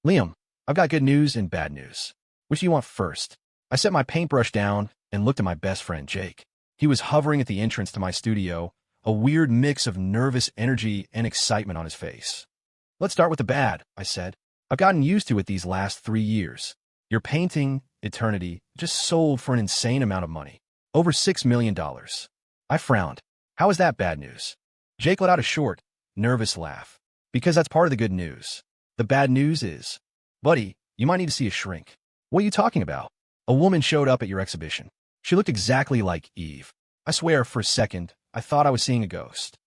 Liam, I've got good news and bad news. Which do you want first? I set my paintbrush down and looked at my best friend, Jake. He was hovering at the entrance to my studio, a weird mix of nervous energy and excitement on his face. Let's start with the bad, I said. I've gotten used to it these last 3 years. Your painting, Eternity, just sold for an insane amount of money. Over $6 million. I frowned. How is that bad news? Jake let out a short, nervous laugh. Because that's part of the good news. The bad news is, buddy, you might need to see a shrink. What are you talking about? A woman showed up at your exhibition. She looked exactly like Eve. I swear, for a second, I thought I was seeing a ghost.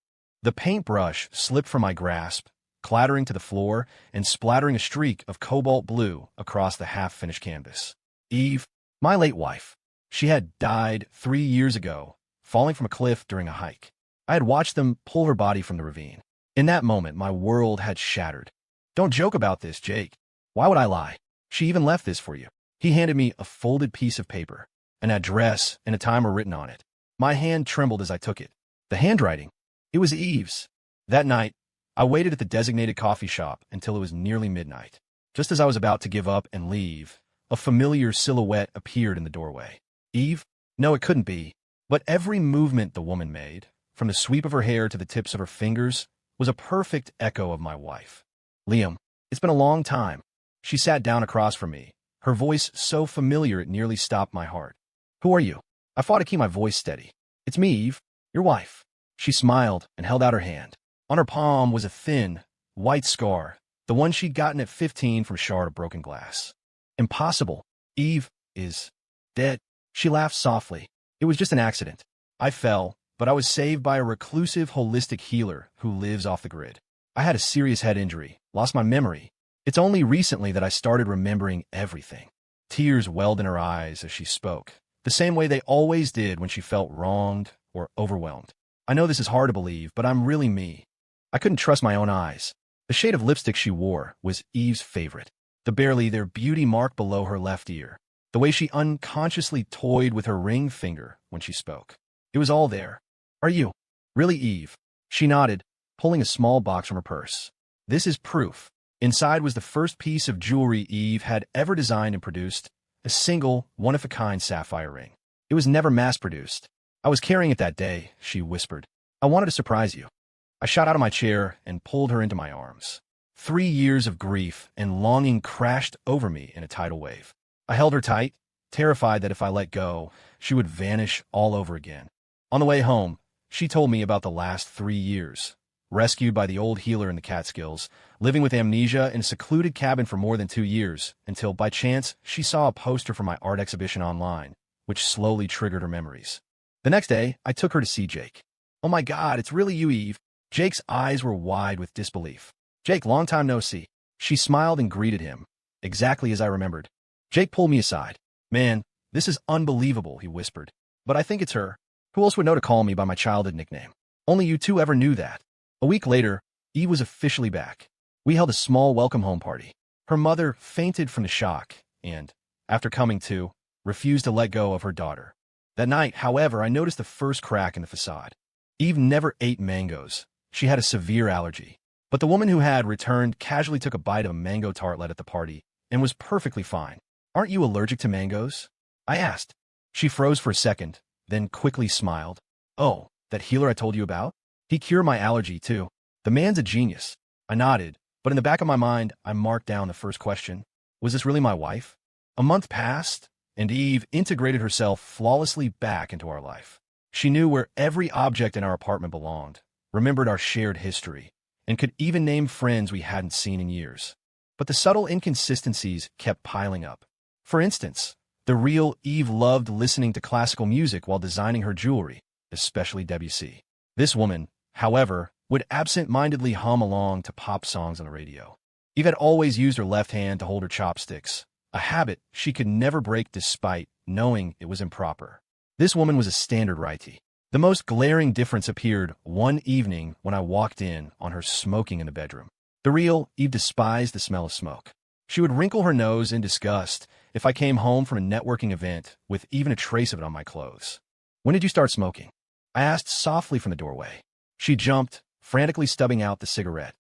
The paintbrush slipped from my grasp, clattering to the floor and splattering a streak of cobalt blue across the half-finished canvas. Eve, my late wife. She had died 3 years ago, falling from a cliff during a hike. I had watched them pull her body from the ravine. In that moment, my world had shattered. Don't joke about this, Jake. Why would I lie? She even left this for you. He handed me a folded piece of paper. An address and a time were written on it. My hand trembled as I took it. The handwriting. It was Eve's. That night, I waited at the designated coffee shop until it was nearly midnight. Just as I was about to give up and leave, a familiar silhouette appeared in the doorway. Eve? No, it couldn't be. But every movement the woman made, from the sweep of her hair to the tips of her fingers, was a perfect echo of my wife. Liam, it's been a long time. She sat down across from me, her voice so familiar it nearly stopped my heart. Who are you? I fought to keep my voice steady. It's me, Eve, your wife. She smiled and held out her hand. On her palm was a thin, white scar, the one she'd gotten at 15 from shard of broken glass. Impossible. Eve is dead. She laughed softly. It was just an accident. I fell, but I was saved by a reclusive holistic healer who lives off the grid. I had a serious head injury, lost my memory. It's only recently that I started remembering everything. Tears welled in her eyes as she spoke, the same way they always did when she felt wronged or overwhelmed. I know this is hard to believe, but I'm really me. I couldn't trust my own eyes. The shade of lipstick she wore was Eve's favorite. The barely there beauty mark below her left ear. The way she unconsciously toyed with her ring finger when she spoke. It was all there. Are you really Eve? She nodded, pulling a small box from her purse. This is proof. Inside was the first piece of jewelry Eve had ever designed and produced, a single, one-of-a-kind sapphire ring. It was never mass-produced. I was carrying it that day, she whispered. I wanted to surprise you. I shot out of my chair and pulled her into my arms. 3 years of grief and longing crashed over me in a tidal wave. I held her tight, terrified that if I let go, she would vanish all over again. On the way home, she told me about the last 3 years. Rescued by the old healer in the Catskills, living with amnesia in a secluded cabin for more than 2 years, until by chance she saw a poster for my art exhibition online, which slowly triggered her memories. The next day, I took her to see Jake. Oh my God, it's really you, Eve. Jake's eyes were wide with disbelief. Jake, long time no see. She smiled and greeted him, exactly as I remembered. Jake pulled me aside. Man, this is unbelievable, he whispered. But I think it's her. Who else would know to call me by my childhood nickname? Only you two ever knew that. A week later, Eve was officially back. We held a small welcome home party. Her mother fainted from the shock and, after coming to, refused to let go of her daughter. That night, however, I noticed the first crack in the facade. Eve never ate mangoes. She had a severe allergy. But the woman who had returned casually took a bite of a mango tartlet at the party and was perfectly fine. Aren't you allergic to mangoes? I asked. She froze for a second, then quickly smiled. Oh, that healer I told you about? He cured my allergy, too. The man's a genius. I nodded, but in the back of my mind, I marked down the first question. Was this really my wife? A month passed, and Eve integrated herself flawlessly back into our life. She knew where every object in our apartment belonged, remembered our shared history, and could even name friends we hadn't seen in years. But the subtle inconsistencies kept piling up. For instance, the real Eve loved listening to classical music while designing her jewelry, especially Debussy. This woman, however, would absent-mindedly hum along to pop songs on the radio. Eve had always used her left hand to hold her chopsticks, a habit she could never break despite knowing it was improper. This woman was a standard righty. The most glaring difference appeared one evening when I walked in on her smoking in the bedroom. The real Eve despised the smell of smoke. She would wrinkle her nose in disgust if I came home from a networking event with even a trace of it on my clothes. When did you start smoking? I asked softly from the doorway. She jumped, frantically stubbing out the cigarette.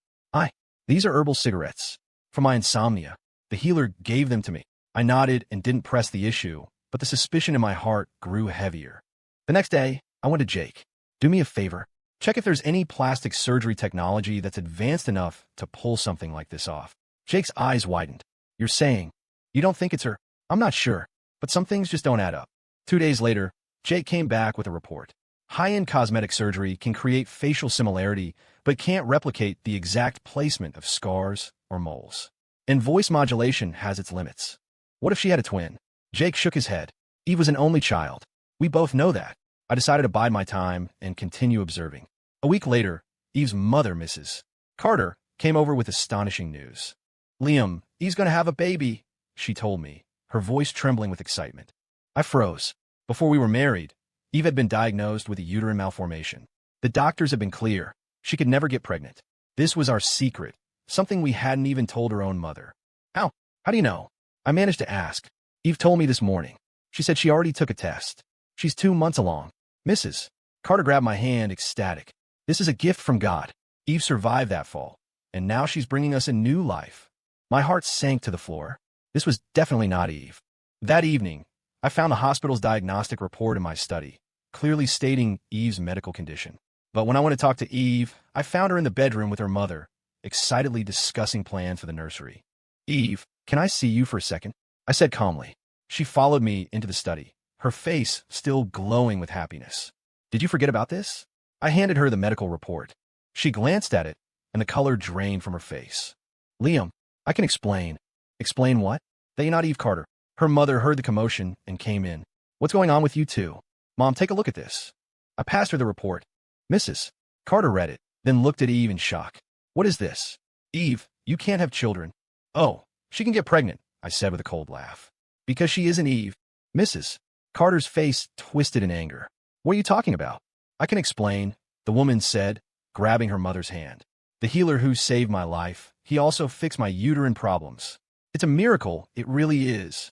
These are herbal cigarettes. For my insomnia. The healer gave them to me. I nodded and didn't press the issue, but the suspicion in my heart grew heavier. The next day, I went to Jake. Do me a favor. Check if there's any plastic surgery technology that's advanced enough to pull something like this off. Jake's eyes widened. You're saying, you don't think it's her? I'm not sure, but some things just don't add up. 2 days later, Jake came back with a report. High-end cosmetic surgery can create facial similarity, but can't replicate the exact placement of scars or moles. And voice modulation has its limits. What if she had a twin? Jake shook his head. Eve was an only child. We both know that. I decided to bide my time and continue observing. A week later, Eve's mother, Mrs. Carter, came over with astonishing news. Liam, Eve's going to have a baby, she told me, her voice trembling with excitement. I froze. Before we were married, Eve had been diagnosed with a uterine malformation. The doctors had been clear. She could never get pregnant. This was our secret, something we hadn't even told her own mother. How do you know? I managed to ask. Eve told me this morning. She said she already took a test. She's 2 months along. Mrs. Carter grabbed my hand, ecstatic. This is a gift from God. Eve survived that fall, and now she's bringing us a new life. My heart sank to the floor. This was definitely not Eve. That evening, I found the hospital's diagnostic report in my study, clearly stating Eve's medical condition. But when I went to talk to Eve, I found her in the bedroom with her mother, excitedly discussing plans for the nursery. Eve, can I see you for a second? I said calmly. She followed me into the study, her face still glowing with happiness. Did you forget about this? I handed her the medical report. She glanced at it, and the color drained from her face. Liam, I can explain. Explain what? That you're not Eve Carter. Her mother heard the commotion and came in. What's going on with you two? Mom, take a look at this. I passed her the report. Mrs. Carter read it, then looked at Eve in shock. What is this? Eve, you can't have children. Oh, she can get pregnant, I said with a cold laugh. Because she isn't Eve. Mrs. Carter's face twisted in anger. What are you talking about? I can explain, the woman said, grabbing her mother's hand. The healer who saved my life, he also fixed my uterine problems. It's a miracle, it really is.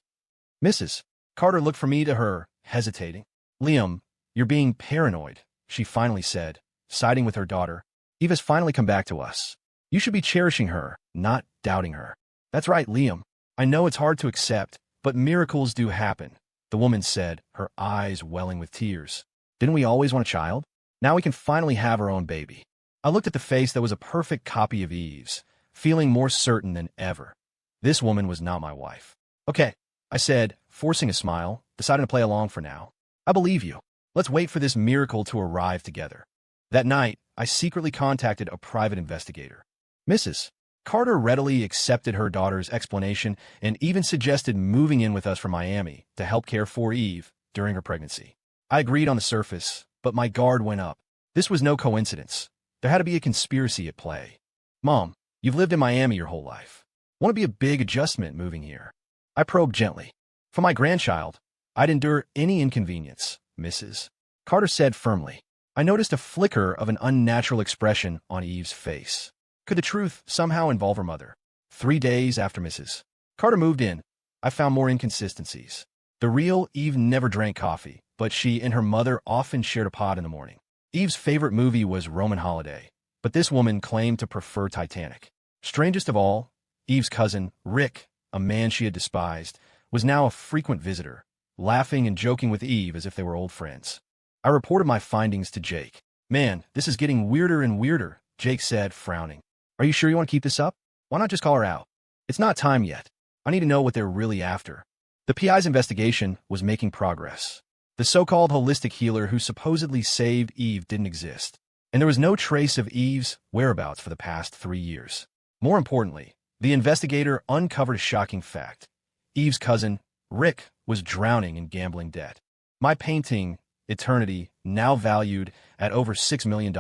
Mrs. Carter looked from me to her, hesitating. Liam, you're being paranoid, she finally said, siding with her daughter. Eve has finally come back to us. You should be cherishing her, not doubting her. That's right, Liam. I know it's hard to accept, but miracles do happen, the woman said, her eyes welling with tears. Didn't we always want a child? Now we can finally have our own baby. I looked at the face that was a perfect copy of Eve's, feeling more certain than ever. This woman was not my wife. Okay, I said, forcing a smile, deciding to play along for now. I believe you. Let's wait for this miracle to arrive together. That night, I secretly contacted a private investigator. Mrs. Carter readily accepted her daughter's explanation and even suggested moving in with us from Miami to help care for Eve during her pregnancy. I agreed on the surface, but my guard went up. This was no coincidence. There had to be a conspiracy at play. Mom, you've lived in Miami your whole life. Won't it be a big adjustment moving here? I probed gently. For my grandchild, I'd endure any inconvenience, Mrs. Carter said firmly. I noticed a flicker of an unnatural expression on Eve's face. Could the truth somehow involve her mother? 3 days after Mrs. Carter moved in, I found more inconsistencies. The real Eve never drank coffee, but she and her mother often shared a pot in the morning. Eve's favorite movie was Roman Holiday, but this woman claimed to prefer Titanic. Strangest of all, Eve's cousin, Rick, a man she had despised, was now a frequent visitor, laughing and joking with Eve as if they were old friends. I reported my findings to Jake. Man, this is getting weirder and weirder, Jake said, frowning. Are you sure you want to keep this up? Why not just call her out? It's not time yet. I need to know what they're really after. The PI's investigation was making progress. The so-called holistic healer who supposedly saved Eve didn't exist, and there was no trace of Eve's whereabouts for the past 3 years. More importantly, the investigator uncovered a shocking fact. Eve's cousin, Rick, was drowning in gambling debt. My painting, Eternity, now valued at over $6 million,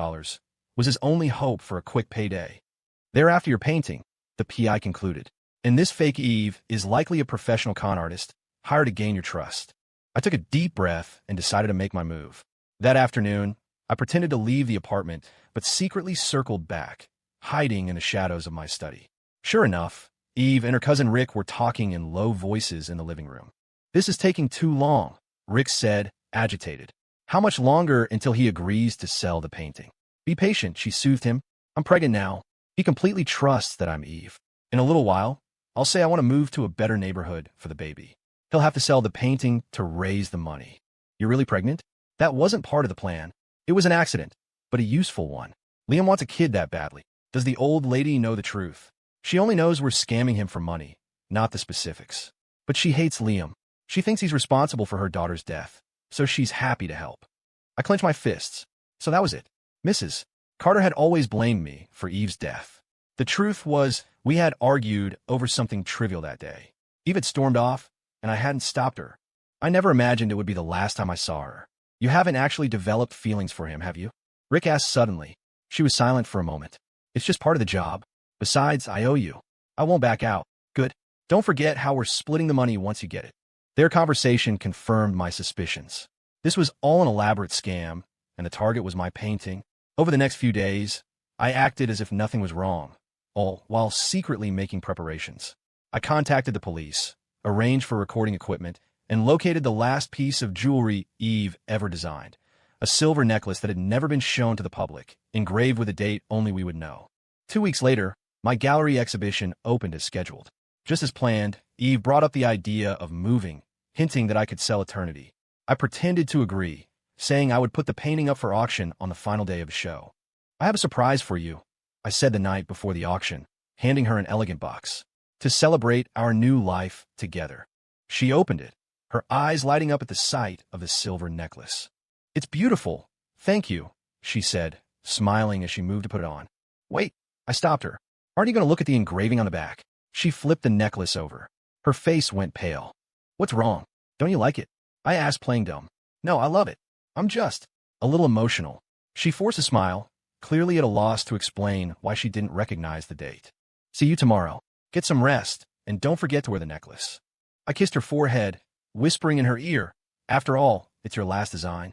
was his only hope for a quick payday. Thereafter your painting, the PI concluded. And this fake Eve is likely a professional con artist, hired to gain your trust. I took a deep breath and decided to make my move. That afternoon, I pretended to leave the apartment, but secretly circled back, hiding in the shadows of my study. Sure enough, Eve and her cousin Rick were talking in low voices in the living room. This is taking too long, Rick said, agitated. How much longer until he agrees to sell the painting? Be patient, she soothed him. I'm pregnant now. He completely trusts that I'm Eve. In a little while, I'll say I want to move to a better neighborhood for the baby. He'll have to sell the painting to raise the money. You're really pregnant? That wasn't part of the plan. It was an accident, but a useful one. Liam wants a kid that badly. Does the old lady know the truth? She only knows we're scamming him for money, not the specifics. But she hates Liam. She thinks he's responsible for her daughter's death, so she's happy to help. I clench my fists. So that was it. Mrs. Carter had always blamed me for Eve's death. The truth was, we had argued over something trivial that day. Eve had stormed off, and I hadn't stopped her. I never imagined it would be the last time I saw her. You haven't actually developed feelings for him, have you? Rick asked suddenly. She was silent for a moment. It's just part of the job. Besides, I owe you. I won't back out. Good. Don't forget how we're splitting the money once you get it. Their conversation confirmed my suspicions. This was all an elaborate scam, and the target was my painting. Over the next few days, I acted as if nothing was wrong, all while secretly making preparations. I contacted the police, arranged for recording equipment, and located the last piece of jewelry Eve ever designed, a silver necklace that had never been shown to the public, engraved with a date only we would know. 2 weeks later, my gallery exhibition opened as scheduled. Just as planned, Eve brought up the idea of moving, hinting that I could sell eternity. I pretended to agree, saying I would put the painting up for auction on the final day of the show. I have a surprise for you, I said the night before the auction, handing her an elegant box, to celebrate our new life together. She opened it, her eyes lighting up at the sight of the silver necklace. It's beautiful, thank you, she said, smiling as she moved to put it on. Wait, I stopped her. Aren't you going to look at the engraving on the back? She flipped the necklace over. Her face went pale. What's wrong? Don't you like it? I asked, playing dumb. No, I love it. I'm just a little emotional. She forced a smile, clearly at a loss to explain why she didn't recognize the date. See you tomorrow. Get some rest, and don't forget to wear the necklace. I kissed her forehead, whispering in her ear, after all, it's your last design.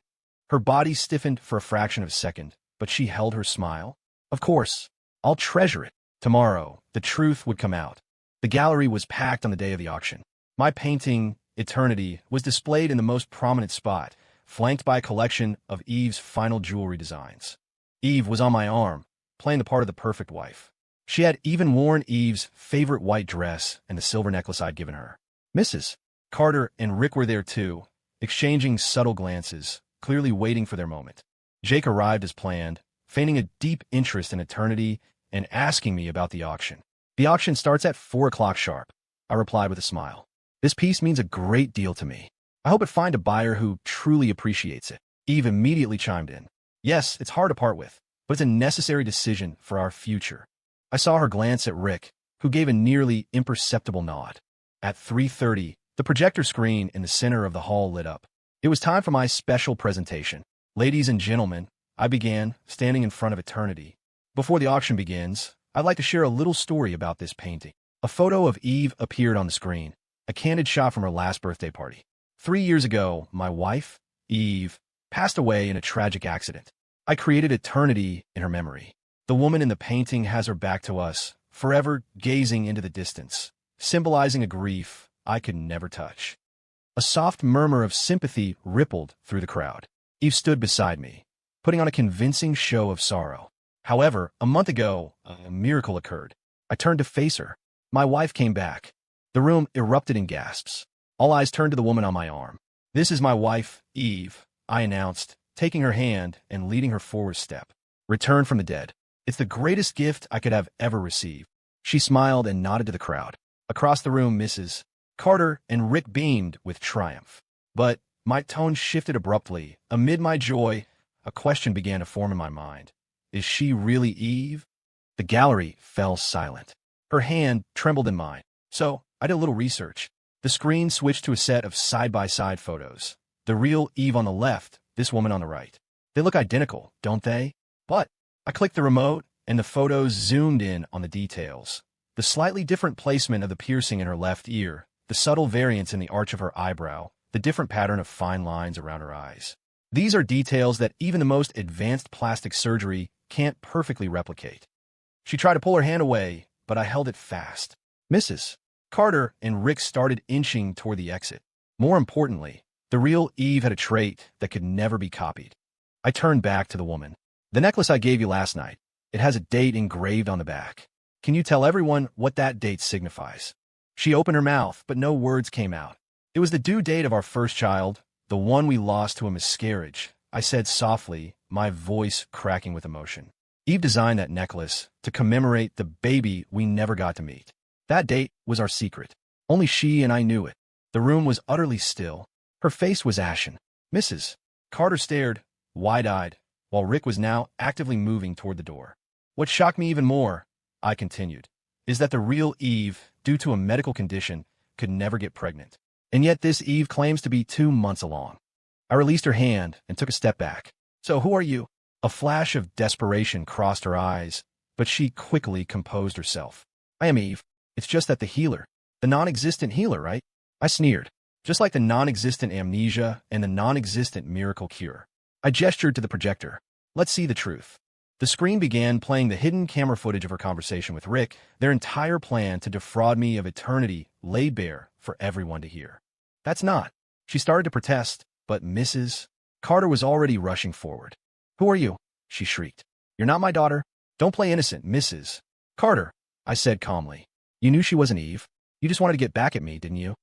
Her body stiffened for a fraction of a second, but she held her smile. Of course, I'll treasure it. Tomorrow, the truth would come out. The gallery was packed on the day of the auction. My painting, Eternity, was displayed in the most prominent spot, flanked by a collection of Eve's final jewelry designs. Eve was on my arm, playing the part of the perfect wife. She had even worn Eve's favorite white dress and the silver necklace I'd given her. Mrs. Carter and Rick were there too, exchanging subtle glances, clearly waiting for their moment. Jake arrived as planned, feigning a deep interest in Eternity and asking me about the auction. The auction starts at 4 o'clock sharp, I replied with a smile. This piece means a great deal to me. I hope it finds a buyer who truly appreciates it. Eve immediately chimed in. Yes, it's hard to part with, but it's a necessary decision for our future. I saw her glance at Rick, who gave a nearly imperceptible nod. At 3:30, the projector screen in the center of the hall lit up. It was time for my special presentation. Ladies and gentlemen, I began, standing in front of Eternity. Before the auction begins, I'd like to share a little story about this painting. A photo of Eve appeared on the screen, a candid shot from her last birthday party. 3 years ago, my wife, Eve, passed away in a tragic accident. I created Eternity in her memory. The woman in the painting has her back to us, forever gazing into the distance, symbolizing a grief I could never touch. A soft murmur of sympathy rippled through the crowd. Eve stood beside me, putting on a convincing show of sorrow. However, a month ago, a miracle occurred. I turned to face her. My wife came back. The room erupted in gasps. All eyes turned to the woman on my arm. This is my wife, Eve, I announced, taking her hand and leading her forward a step. Returned from the dead. It's the greatest gift I could have ever received. She smiled and nodded to the crowd. Across the room, Mrs. Carter and Rick beamed with triumph. But my tone shifted abruptly. Amid my joy, a question began to form in my mind. Is she really Eve? The gallery fell silent. Her hand trembled in mine. So I did a little research. The screen switched to a set of side-by-side photos. The real Eve on the left, this woman on the right. They look identical, don't they? But I clicked the remote, and the photos zoomed in on the details. The slightly different placement of the piercing in her left ear, the subtle variance in the arch of her eyebrow, the different pattern of fine lines around her eyes. These are details that even the most advanced plastic surgery can't perfectly replicate. She tried to pull her hand away, but I held it fast. Mrs. Carter and Rick started inching toward the exit. More importantly, the real Eve had a trait that could never be copied. I turned back to the woman. The necklace I gave you last night, it has a date engraved on the back. Can you tell everyone what that date signifies? She opened her mouth, but no words came out. It was the due date of our first child, the one we lost to a miscarriage, I said softly, my voice cracking with emotion. Eve designed that necklace to commemorate the baby we never got to meet. That date was our secret. Only she and I knew it. The room was utterly still. Her face was ashen. Mrs. Carter stared, wide-eyed, while Rick was now actively moving toward the door. What shocked me even more, I continued, is that the real Eve, due to a medical condition, could never get pregnant. And yet this Eve claims to be 2 months along. I released her hand and took a step back. So who are you? A flash of desperation crossed her eyes, but she quickly composed herself. I am Eve. It's just that the healer. The non-existent healer, right? I sneered. Just like the non-existent amnesia and the non-existent miracle cure. I gestured to the projector. Let's see the truth. The screen began playing the hidden camera footage of her conversation with Rick, their entire plan to defraud me of eternity laid bare for everyone to hear. That's not. She started to protest, but Mrs. Carter was already rushing forward. Who are you? She shrieked. You're not my daughter. Don't play innocent, Mrs. Carter, I said calmly. You knew she wasn't Eve. You just wanted to get back at me, didn't you?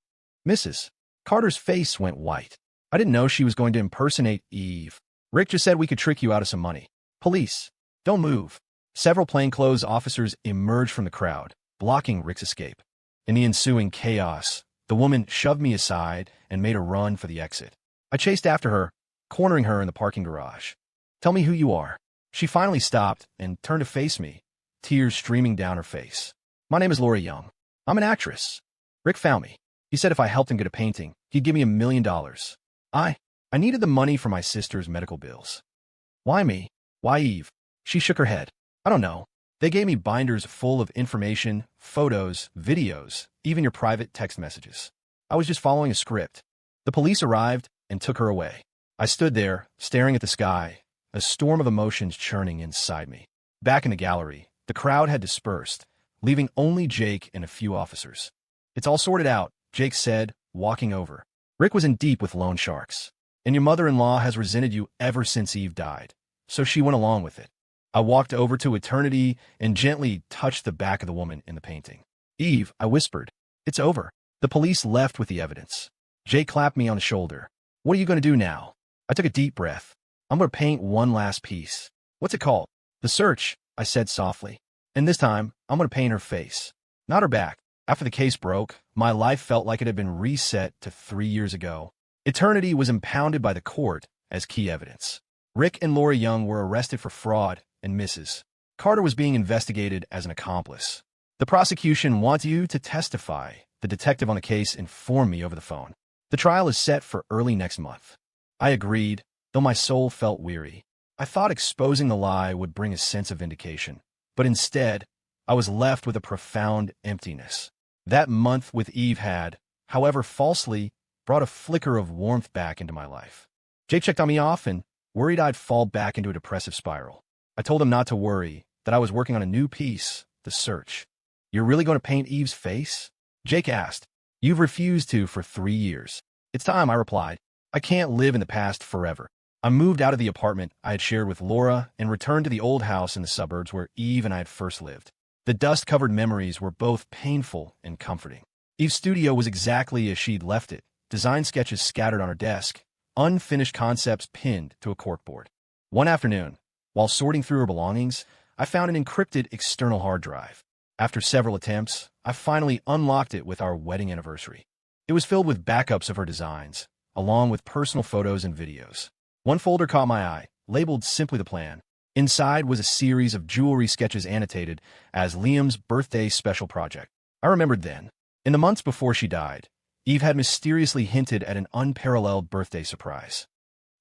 Mrs. Carter's face went white. I didn't know she was going to impersonate Eve. Rick just said we could trick you out of some money. Police. Don't move. Several plainclothes officers emerged from the crowd, blocking Rick's escape. In the ensuing chaos, the woman shoved me aside and made a run for the exit. I chased after her, cornering her in the parking garage. Tell me who you are. She finally stopped and turned to face me, tears streaming down her face. My name is Laura Young. I'm an actress. Rick found me. He said if I helped him get a painting, he'd give me $1 million. I needed the money for my sister's medical bills. Why me? Why Eve? She shook her head. I don't know. They gave me binders full of information, photos, videos, even your private text messages. I was just following a script. The police arrived and took her away. I stood there, staring at the sky, a storm of emotions churning inside me. Back in the gallery, the crowd had dispersed, leaving only Jake and a few officers. It's all sorted out, Jake said, walking over. Rick was in deep with loan sharks, and your mother-in-law has resented you ever since Eve died, so she went along with it. I walked over to Eternity and gently touched the back of the woman in the painting. Eve, I whispered. It's over. The police left with the evidence. Jake clapped me on the shoulder. What are you going to do now? I took a deep breath. I'm going to paint one last piece. What's it called? The Search, I said softly. And this time, I'm going to paint her face, not her back. After the case broke, my life felt like it had been reset to 3 years ago. Eternity was impounded by the court as key evidence. Rick and Laura Young were arrested for fraud, and Mrs. Carter was being investigated as an accomplice. The prosecution wants you to testify, the detective on the case informed me over the phone. The trial is set for early next month. I agreed, though my soul felt weary. I thought exposing the lie would bring a sense of vindication, but instead, I was left with a profound emptiness. That month with Eve had, however falsely, brought a flicker of warmth back into my life. Jake checked on me often, worried I'd fall back into a depressive spiral. I told him not to worry, that I was working on a new piece, The Search. You're really going to paint Eve's face? Jake asked. You've refused to for 3 years. It's time, I replied. I can't live in the past forever. I moved out of the apartment I had shared with Laura and returned to the old house in the suburbs where Eve and I had first lived. The dust-covered memories were both painful and comforting. Eve's studio was exactly as she'd left it, design sketches scattered on her desk, unfinished concepts pinned to a corkboard. One afternoon, while sorting through her belongings, I found an encrypted external hard drive. After several attempts, I finally unlocked it with our wedding anniversary. It was filled with backups of her designs, along with personal photos and videos. One folder caught my eye, labeled simply The Plan. Inside was a series of jewelry sketches annotated as Liam's birthday special project. I remembered then, in the months before she died, Eve had mysteriously hinted at an unparalleled birthday surprise.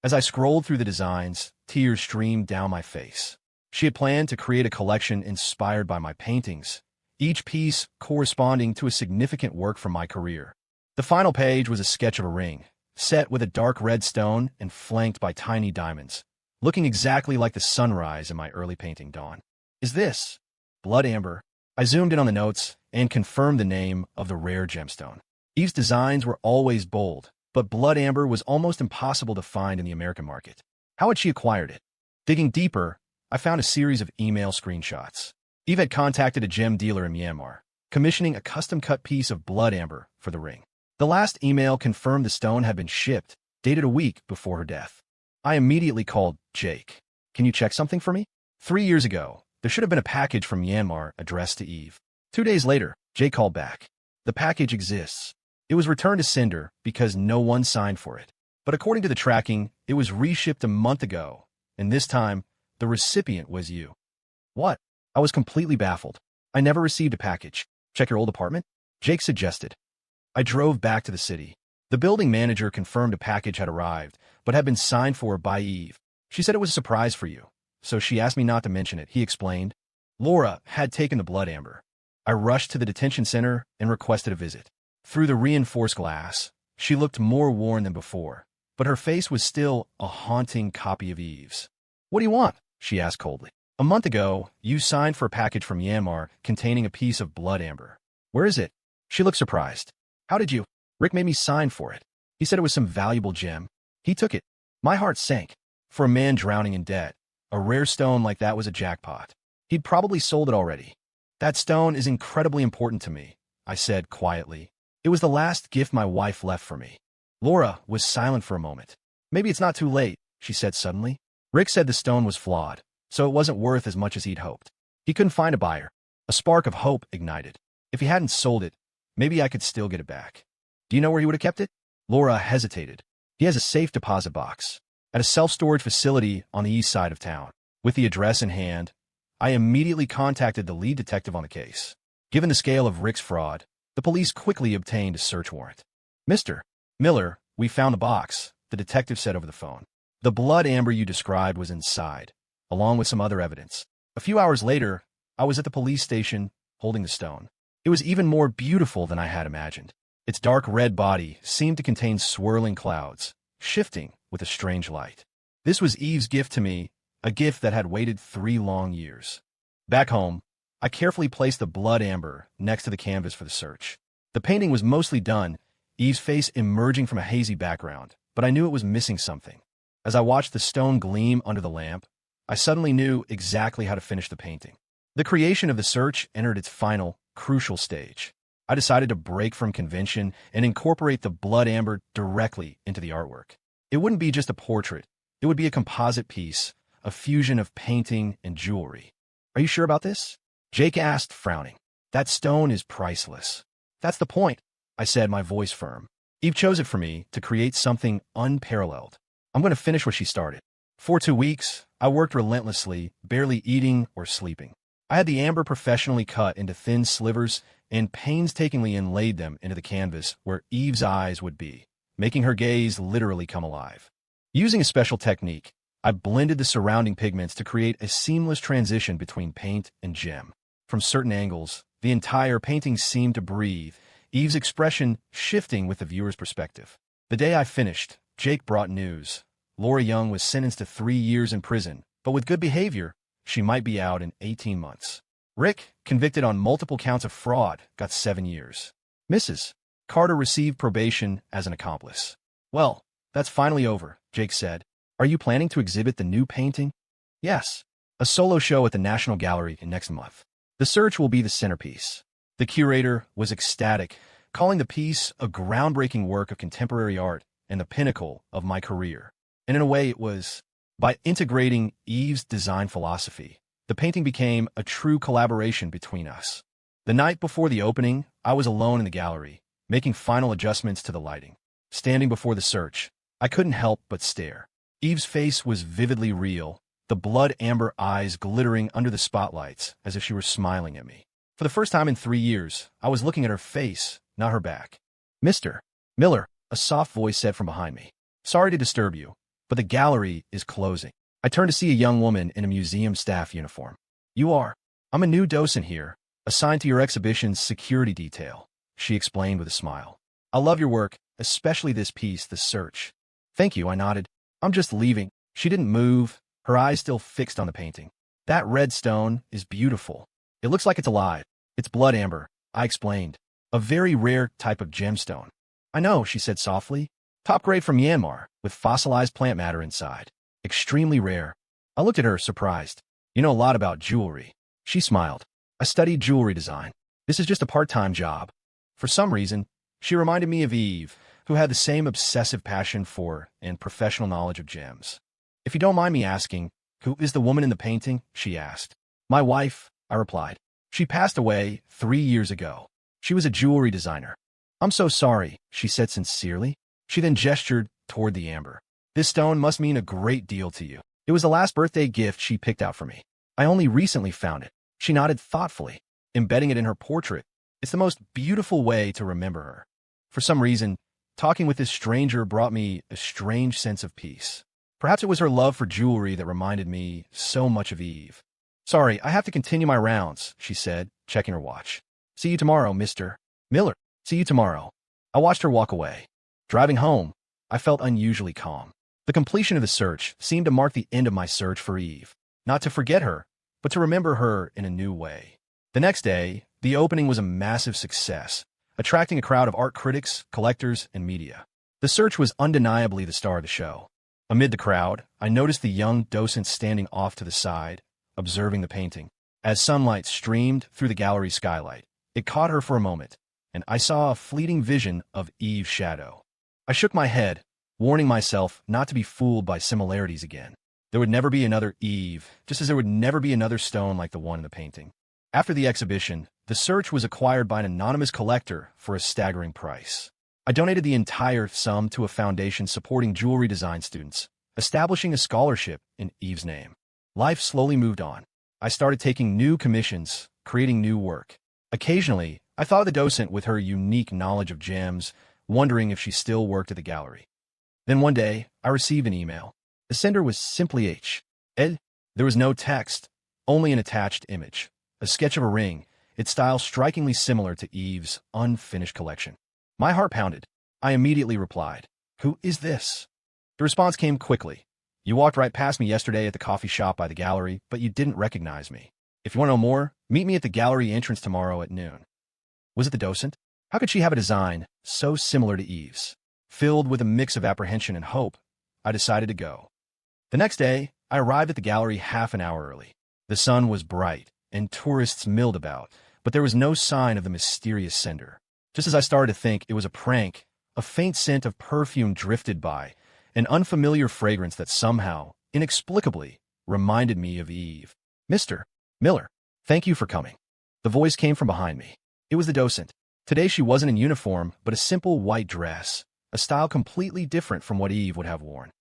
As I scrolled through the designs, tears streamed down my face. She had planned to create a collection inspired by my paintings, each piece corresponding to a significant work from my career. The final page was a sketch of a ring, set with a dark red stone and flanked by tiny diamonds, looking exactly like the sunrise in my early painting dawn. Is this blood amber? I zoomed in on the notes and confirmed the name of the rare gemstone. Eve's designs were always bold, but blood amber was almost impossible to find in the American market. How had she acquired it? Digging deeper, I found a series of email screenshots. Eve had contacted a gem dealer in Myanmar, commissioning a custom-cut piece of blood amber for the ring. The last email confirmed the stone had been shipped, dated a week before her death. I immediately called Jake. Can you check something for me? 3 years ago, there should have been a package from Myanmar addressed to Eve. 2 days later, Jake called back. The package exists. It was returned to sender because no one signed for it. But according to the tracking, it was reshipped a month ago, and this time, the recipient was you. What? I was completely baffled. I never received a package. Check your old apartment? Jake suggested. I drove back to the city. The building manager confirmed a package had arrived, but had been signed for by Eve. She said it was a surprise for you, so she asked me not to mention it, he explained. Laura had taken the blood amber. I rushed to the detention center and requested a visit. Through the reinforced glass, she looked more worn than before, but her face was still a haunting copy of Eve's. What do you want? She asked coldly. A month ago, you signed for a package from Myanmar containing a piece of blood amber. Where is it? She looked surprised. How did you? Rick made me sign for it. He said it was some valuable gem. He took it. My heart sank. For a man drowning in debt, a rare stone like that was a jackpot. He'd probably sold it already. That stone is incredibly important to me, I said quietly. It was the last gift my wife left for me. Laura was silent for a moment. Maybe it's not too late, she said suddenly. Rick said the stone was flawed, so it wasn't worth as much as he'd hoped. He couldn't find a buyer. A spark of hope ignited. If he hadn't sold it, maybe I could still get it back. Do you know where he would have kept it? Laura hesitated. He has a safe deposit box at a self-storage facility on the east side of town. With the address in hand, I immediately contacted the lead detective on the case. Given the scale of Rick's fraud, the police quickly obtained a search warrant. Mr. Miller, we found the box, the detective said over the phone. The blood amber you described was inside, along with some other evidence. A few hours later, I was at the police station holding the stone. It was even more beautiful than I had imagined. Its dark red body seemed to contain swirling clouds, shifting with a strange light. This was Eve's gift to me, a gift that had waited 3 long years. Back home, I carefully placed the blood amber next to the canvas for the search. The painting was mostly done, Eve's face emerging from a hazy background, but I knew it was missing something. As I watched the stone gleam under the lamp, I suddenly knew exactly how to finish the painting. The creation of the search entered its final, crucial stage. I decided to break from convention and incorporate the blood amber directly into the artwork. It wouldn't be just a portrait. It would be a composite piece, a fusion of painting and jewelry. Are you sure about this? Jake asked, frowning. That stone is priceless. That's the point, I said, my voice firm. Eve chose it for me to create something unparalleled. I'm going to finish what she started. For 2 weeks, I worked relentlessly, barely eating or sleeping. I had the amber professionally cut into thin slivers and painstakingly inlaid them into the canvas where Eve's eyes would be, making her gaze literally come alive. Using a special technique, I blended the surrounding pigments to create a seamless transition between paint and gem. From certain angles, the entire painting seemed to breathe, Eve's expression shifting with the viewer's perspective. The day I finished, Jake brought news. Laura Young was sentenced to 3 years in prison, but with good behavior, she might be out in 18 months. Rick, convicted on multiple counts of fraud, got 7 years. Mrs. Carter received probation as an accomplice. Well, that's finally over, Jake said. Are you planning to exhibit the new painting? Yes. A solo show at the National Gallery in next month. The search will be the centerpiece. The curator was ecstatic, calling the piece a groundbreaking work of contemporary art and the pinnacle of my career. And in a way it was. By integrating Eve's design philosophy, the painting became a true collaboration between us. The night before the opening, I was alone in the gallery, making final adjustments to the lighting. Standing before the search, I couldn't help but stare. Eve's face was vividly real, the blood amber eyes glittering under the spotlights as if she were smiling at me. For the first time in 3 years, I was looking at her face, not her back. Mr. Miller, a soft voice said from behind me. Sorry to disturb you, but the gallery is closing. I turned to see a young woman in a museum staff uniform. You are? I'm a new docent here, assigned to your exhibition's security detail, she explained with a smile. I love your work, especially this piece, The Search. Thank you, I nodded. I'm just leaving. She didn't move, her eyes still fixed on the painting. That red stone is beautiful. It looks like it's alive. It's blood amber, I explained. A very rare type of gemstone. I know, she said softly. Top grade from Myanmar, with fossilized plant matter inside. Extremely rare. I looked at her, surprised. You know a lot about jewelry. She smiled. I studied jewelry design. This is just a part-time job. For some reason, she reminded me of Eve, who had the same obsessive passion for and professional knowledge of gems. If you don't mind me asking, who is the woman in the painting? She asked. My wife, I replied. She passed away 3 years ago. She was a jewelry designer. I'm so sorry, she said sincerely. She then gestured toward the amber. This stone must mean a great deal to you. It was the last birthday gift she picked out for me. I only recently found it. She nodded thoughtfully, embedding it in her portrait. It's the most beautiful way to remember her. For some reason, talking with this stranger brought me a strange sense of peace. Perhaps it was her love for jewelry that reminded me so much of Eve. Sorry, I have to continue my rounds, she said, checking her watch. See you tomorrow, Mr. Miller. See you tomorrow. I watched her walk away. Driving home, I felt unusually calm. The completion of the search seemed to mark the end of my search for Eve. Not to forget her, but to remember her in a new way. The next day, the opening was a massive success, attracting a crowd of art critics, collectors, and media. The search was undeniably the star of the show. Amid the crowd, I noticed the young docent standing off to the side, observing the painting. As sunlight streamed through the gallery's skylight, it caught her for a moment, and I saw a fleeting vision of Eve's shadow. I shook my head, warning myself not to be fooled by similarities again. There would never be another Eve, just as there would never be another stone like the one in the painting. After the exhibition, the search was acquired by an anonymous collector for a staggering price. I donated the entire sum to a foundation supporting jewelry design students, establishing a scholarship in Eve's name. Life slowly moved on. I started taking new commissions, creating new work. Occasionally, I thought of the docent with her unique knowledge of gems, wondering if she still worked at the gallery. Then one day, I received an email. The sender was simply Ed. There was no text, only an attached image, a sketch of a ring, its style strikingly similar to Eve's unfinished collection. My heart pounded. I immediately replied, "Who is this?" The response came quickly. "You walked right past me yesterday at the coffee shop by the gallery, but you didn't recognize me. If you want to know more, meet me at the gallery entrance tomorrow at noon." Was it the docent? How could she have a design so similar to Eve's? Filled with a mix of apprehension and hope, I decided to go. The next day, I arrived at the gallery half an hour early. The sun was bright, and tourists milled about, but there was no sign of the mysterious sender. Just as I started to think it was a prank, a faint scent of perfume drifted by, an unfamiliar fragrance that somehow, inexplicably, reminded me of Eve. "Mr. Miller, thank you for coming." The voice came from behind me. It was the docent. Today she wasn't in uniform, but a simple white dress, a style completely different from what Eve would have worn.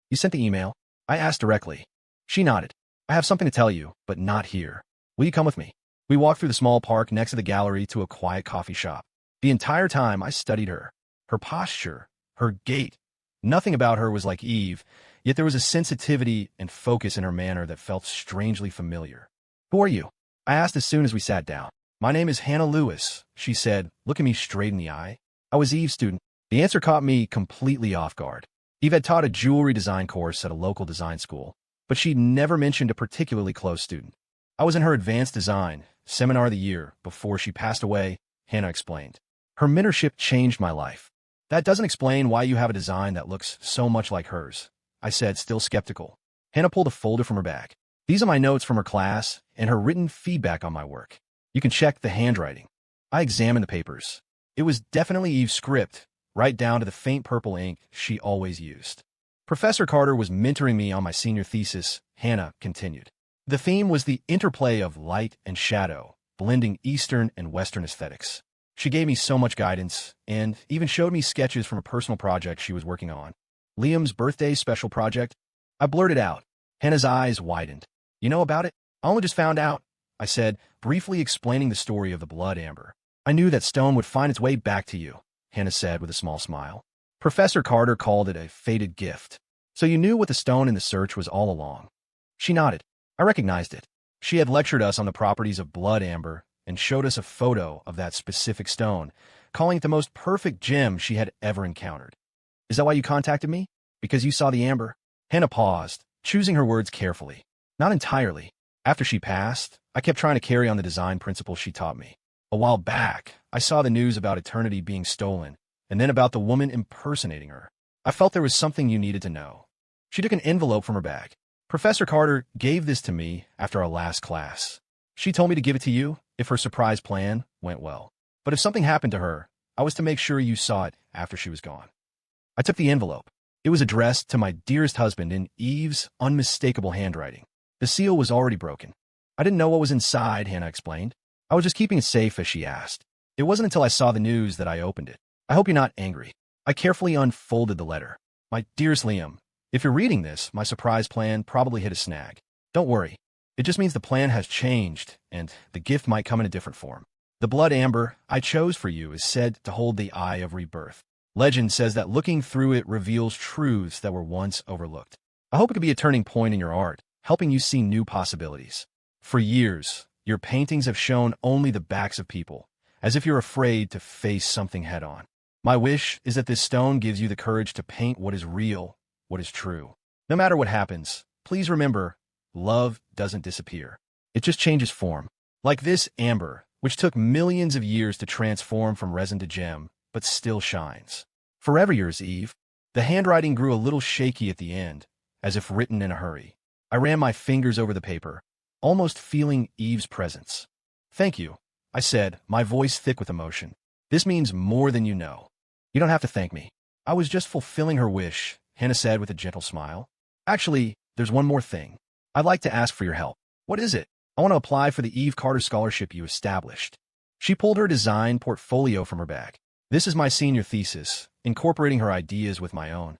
"You sent the email?" I asked directly. She nodded. "I have something to tell you, but not here. Will you come with me?" We walked through the small park next to the gallery to a quiet coffee shop. The entire time I studied her, her posture, her gait. Nothing about her was like Eve, yet there was a sensitivity and focus in her manner that felt strangely familiar. "Who are you?" I asked as soon as we sat down. "My name is Hannah Lewis," she said, looking me straight in the eye. I was Eve's student. The answer caught me completely off guard. Eve had taught a jewelry design course at a local design school, but she'd never mentioned a particularly close student. I was in her advanced design seminar of the year before she passed away, Hannah explained. Her mentorship changed my life. "That doesn't explain why you have a design that looks so much like hers," I said, still skeptical. Hannah pulled a folder from her bag. "These are my notes from her class and her written feedback on my work. You can check the handwriting." I examined the papers. It was definitely Eve's script, right down to the faint purple ink she always used. "Professor Carter was mentoring me on my senior thesis," Hannah continued. "The theme was the interplay of light and shadow, blending Eastern and Western aesthetics. She gave me so much guidance, and even showed me sketches from a personal project she was working on. Liam's birthday special project." I blurted out. Hannah's eyes widened. "You know about it?" "I only just found out," I said, briefly explaining the story of the blood amber. "I knew that stone would find its way back to you," Hannah said with a small smile. "Professor Carter called it a fated gift. So you knew what the stone in the search was all along." She nodded. I recognized it. She had lectured us on the properties of blood amber and showed us a photo of that specific stone, calling it the most perfect gem she had ever encountered. "Is that why you contacted me? Because you saw the amber?" Hannah paused, choosing her words carefully. "Not entirely. After she passed, I kept trying to carry on the design principles she taught me. A while back, I saw the news about eternity being stolen, and then about the woman impersonating her. I felt there was something you needed to know." She took an envelope from her bag. "Professor Carter gave this to me after our last class. She told me to give it to you if her surprise plan went well. But if something happened to her, I was to make sure you saw it after she was gone. I took the envelope. It was addressed to my dearest husband in Eve's unmistakable handwriting. The seal was already broken. I didn't know what was inside, Hannah explained. I was just keeping it safe as she asked. It wasn't until I saw the news that I opened it. I hope you're not angry. I carefully unfolded the letter. My dearest Liam, if you're reading this, my surprise plan probably hit a snag. Don't worry. It just means the plan has changed, and the gift might come in a different form. The blood amber I chose for you is said to hold the eye of rebirth. Legend says that looking through it reveals truths that were once overlooked. I hope it could be a turning point in your art, helping you see new possibilities. For years, your paintings have shown only the backs of people, as if you're afraid to face something head-on. My wish is that this stone gives you the courage to paint what is real, what is true. No matter what happens, please remember, love doesn't disappear. It just changes form. Like this amber, which took millions of years to transform from resin to gem, but still shines. Forever yours, Eve. The handwriting grew a little shaky at the end, as if written in a hurry. I ran my fingers over the paper, almost feeling Eve's presence. Thank you, I said, my voice thick with emotion. This means more than you know. You don't have to thank me. I was just fulfilling her wish, Hannah said with a gentle smile. Actually, there's one more thing. I'd like to ask for your help. What is it? I want to apply for the Eve Carter Scholarship you established. She pulled her design portfolio from her bag. This is my senior thesis, incorporating her ideas with my own.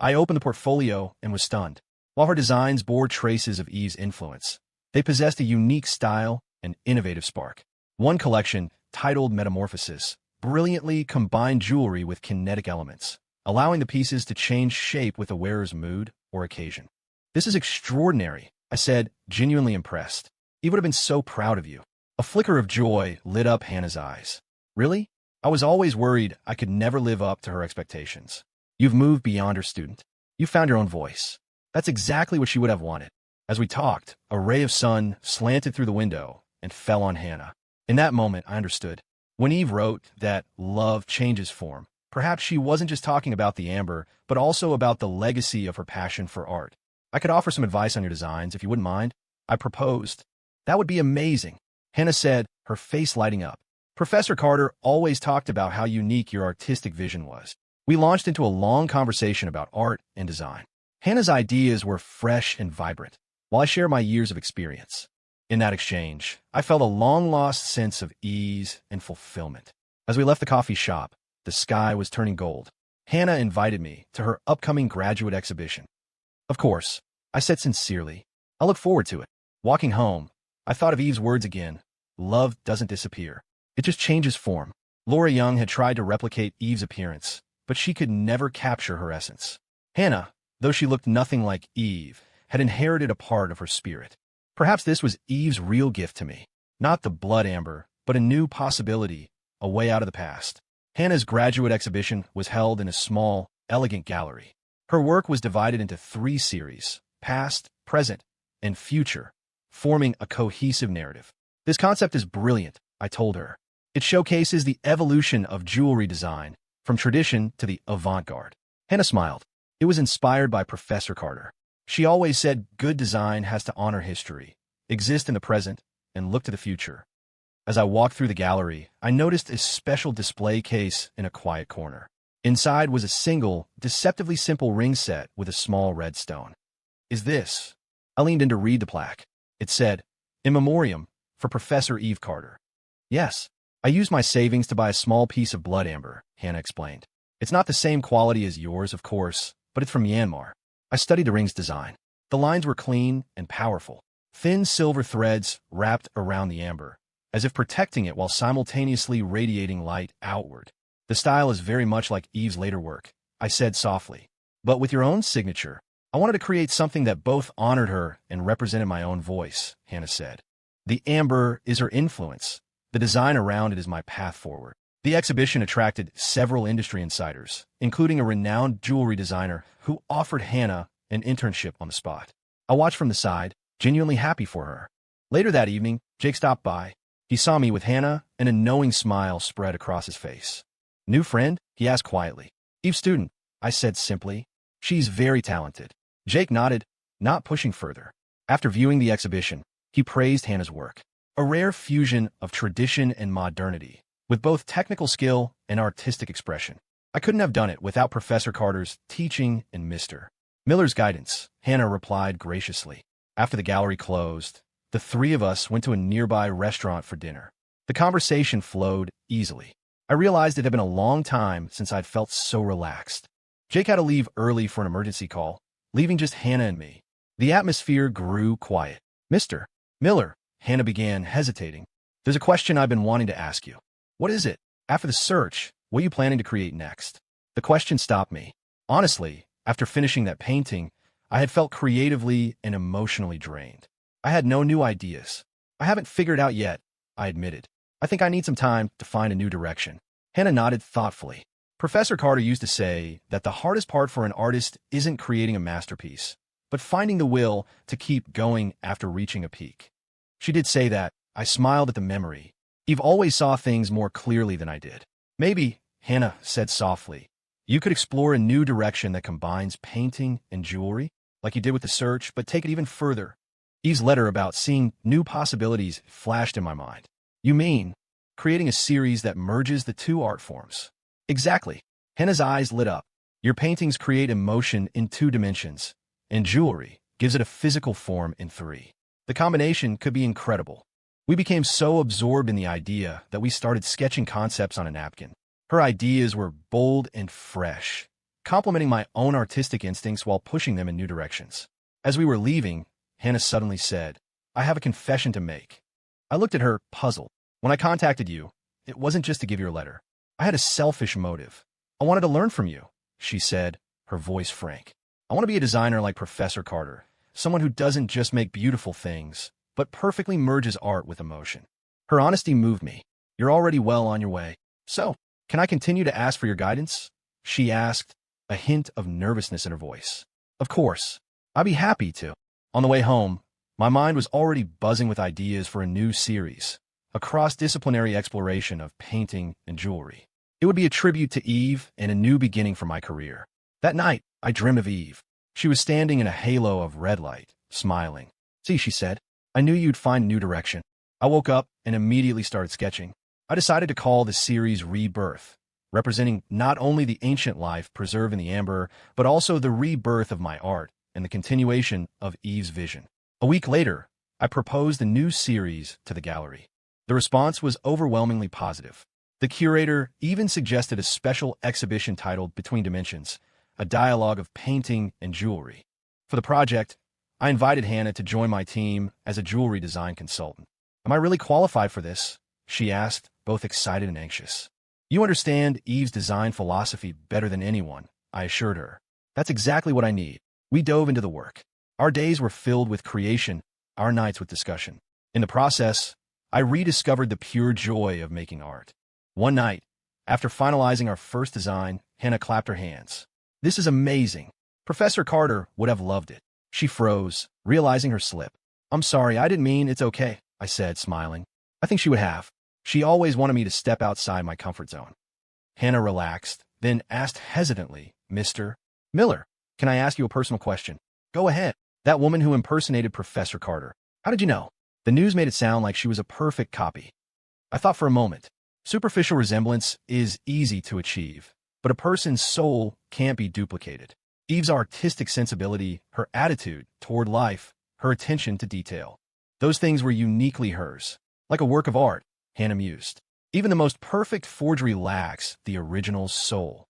I opened the portfolio and was stunned. While her designs bore traces of Eve's influence, they possessed a unique style and innovative spark. One collection, titled Metamorphosis, brilliantly combined jewelry with kinetic elements, allowing the pieces to change shape with the wearer's mood or occasion. This is extraordinary, I said, genuinely impressed. Eve would have been so proud of you. A flicker of joy lit up Hannah's eyes. Really? I was always worried I could never live up to her expectations. You've moved beyond her student. You found your own voice. That's exactly what she would have wanted. As we talked, a ray of sun slanted through the window and fell on Hannah. In that moment, I understood. When Eve wrote that love changes form, perhaps she wasn't just talking about the amber, but also about the legacy of her passion for art. I could offer some advice on your designs, if you wouldn't mind. I proposed. That would be amazing, Hannah said, her face lighting up. Professor Carter always talked about how unique your artistic vision was. We launched into a long conversation about art and design. Hannah's ideas were fresh and vibrant, while I shared my years of experience. In that exchange, I felt a long-lost sense of ease and fulfillment. As we left the coffee shop, the sky was turning gold. Hannah invited me to her upcoming graduate exhibition. Of course, I said sincerely. I look forward to it. Walking home, I thought of Eve's words again. Love doesn't disappear. It just changes form. Laura Young had tried to replicate Eve's appearance, but she could never capture her essence. Hannah, though she looked nothing like Eve, had inherited a part of her spirit. Perhaps this was Eve's real gift to me. Not the blood amber, but a new possibility, a way out of the past. Hannah's graduate exhibition was held in a small, elegant gallery. Her work was divided into 3 series, past, present, and future, forming a cohesive narrative. This concept is brilliant, I told her. It showcases the evolution of jewelry design, from tradition to the avant-garde. Hannah smiled. It was inspired by Professor Carter. She always said good design has to honor history, exist in the present, and look to the future. As I walked through the gallery, I noticed a special display case in a quiet corner. Inside was a single, deceptively simple ring set with a small red stone. Is this? I leaned in to read the plaque. It said, In Memoriam, for Professor Eve Carter. Yes, I used my savings to buy a small piece of blood amber, Hannah explained. It's not the same quality as yours, of course, but it's from Myanmar. I studied the ring's design. The lines were clean and powerful. Thin silver threads wrapped around the amber, as if protecting it while simultaneously radiating light outward. The style is very much like Eve's later work, I said softly. But with your own signature, I wanted to create something that both honored her and represented my own voice, Hannah said. The amber is her influence. The design around it is my path forward. The exhibition attracted several industry insiders, including a renowned jewelry designer who offered Hannah an internship on the spot. I watched from the side, genuinely happy for her. Later that evening, Jake stopped by. He saw me with Hannah, and a knowing smile spread across his face. New friend? He asked quietly. Eve's student, I said simply. She's very talented. Jake nodded, not pushing further. After viewing the exhibition, he praised Hannah's work. a rare fusion of tradition and modernity, with both technical skill and artistic expression. I couldn't have done it without Professor Carter's teaching and Mr. Miller's guidance, Hannah replied graciously. After the gallery closed, the three of us went to a nearby restaurant for dinner. The conversation flowed easily. I realized it had been a long time since I'd felt so relaxed. Jake had to leave early for an emergency call, leaving just Hannah and me. The atmosphere grew quiet. Mr. Miller, Hannah began, hesitating. There's a question I've been wanting to ask you. What is it? After the search, what are you planning to create next? The question stopped me. Honestly, after finishing that painting, I had felt creatively and emotionally drained. I had no new ideas. I haven't figured out yet, I admitted. I think I need some time to find a new direction. Hannah nodded thoughtfully. Professor Carter used to say that the hardest part for an artist isn't creating a masterpiece, but finding the will to keep going after reaching a peak. She did say that. I smiled at the memory. Eve always saw things more clearly than I did. Maybe, Hannah said softly, you could explore a new direction that combines painting and jewelry, like you did with the search, but take it even further. Eve's letter about seeing new possibilities flashed in my mind. You mean creating a series that merges the two art forms? Exactly. Hannah's eyes lit up. Your paintings create emotion in 2 dimensions, and jewelry gives it a physical form in 3. The combination could be incredible. We became so absorbed in the idea that we started sketching concepts on a napkin. Her ideas were bold and fresh, complementing my own artistic instincts while pushing them in new directions. As we were leaving, Hannah suddenly said, I have a confession to make. I looked at her, puzzled. When I contacted you, it wasn't just to give your letter. I had a selfish motive. I wanted to learn from you, she said, her voice frank. I want to be a designer like Professor Carter, someone who doesn't just make beautiful things, but perfectly merges art with emotion. Her honesty moved me. You're already well on your way. So, can I continue to ask for your guidance? She asked, a hint of nervousness in her voice. Of course. I'd be happy to. On the way home, my mind was already buzzing with ideas for a new series, a cross-disciplinary exploration of painting and jewelry. It would be a tribute to Eve and a new beginning for my career. That night, I dreamed of Eve. She was standing in a halo of red light, smiling. See, she said, I knew you'd find a new direction. I woke up and immediately started sketching. I decided to call the series Rebirth, representing not only the ancient life preserved in the amber, but also the rebirth of my art and the continuation of Eve's vision. A week later, I proposed a new series to the gallery. The response was overwhelmingly positive. The curator even suggested a special exhibition titled Between Dimensions, a dialogue of painting and jewelry. For the project, I invited Hannah to join my team as a jewelry design consultant. Am I really qualified for this? She asked, both excited and anxious. You understand Eve's design philosophy better than anyone, I assured her. That's exactly what I need. We dove into the work. Our days were filled with creation, our nights with discussion. In the process, I rediscovered the pure joy of making art. One night, after finalizing our first design, Hannah clapped her hands. This is amazing. Professor Carter would have loved it. She froze, realizing her slip. I'm sorry, I didn't mean it's okay, I said, smiling. I think she would have. She always wanted me to step outside my comfort zone. Hannah relaxed, then asked hesitantly, Mr. Miller, can I ask you a personal question? Go ahead. That woman who impersonated Professor Carter. How did you know? The news made it sound like she was a perfect copy. I thought for a moment. Superficial resemblance is easy to achieve, but a person's soul can't be duplicated. Eve's artistic sensibility, her attitude toward life, her attention to detail. Those things were uniquely hers. Like a work of art, Hannah mused. Even the most perfect forgery lacks the original's soul.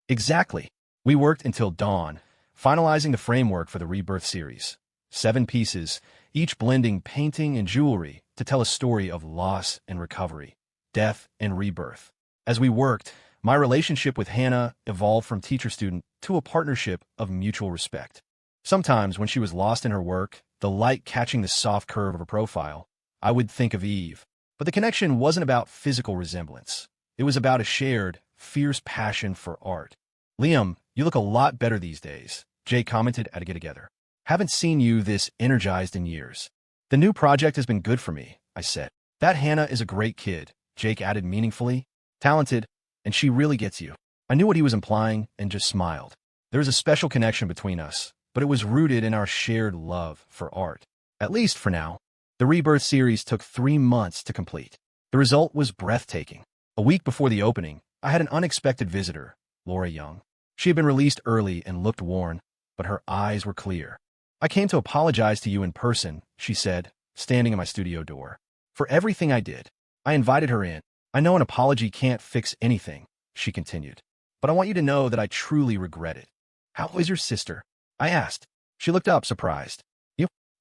Exactly. We worked until dawn, finalizing the framework for the Rebirth series. 7 pieces, each blending painting and jewelry to tell a story of loss and recovery, death and rebirth. As we worked, my relationship with Hannah evolved from teacher-student to a partnership of mutual respect. Sometimes when she was lost in her work, the light catching the soft curve of her profile, I would think of Eve. But the connection wasn't about physical resemblance. It was about a shared, fierce passion for art. Liam, you look a lot better these days, Jay commented at a get-together. Haven't seen you this energized in years. The new project has been good for me, I said. That Hannah is a great kid, Jake added meaningfully. Talented, and she really gets you. I knew what he was implying and just smiled. There was a special connection between us, but it was rooted in our shared love for art. At least for now. The Rebirth series took 3 months to complete. The result was breathtaking. A week before the opening, I had an unexpected visitor, Laura Young. She had been released early and looked worn, but her eyes were clear. "I came to apologize to you in person," she said, standing at my studio door. "For everything I did." I invited her in. "I know an apology can't fix anything," she continued, "but I want you to know that I truly regret it." "How is your sister?" I asked. She looked up, surprised.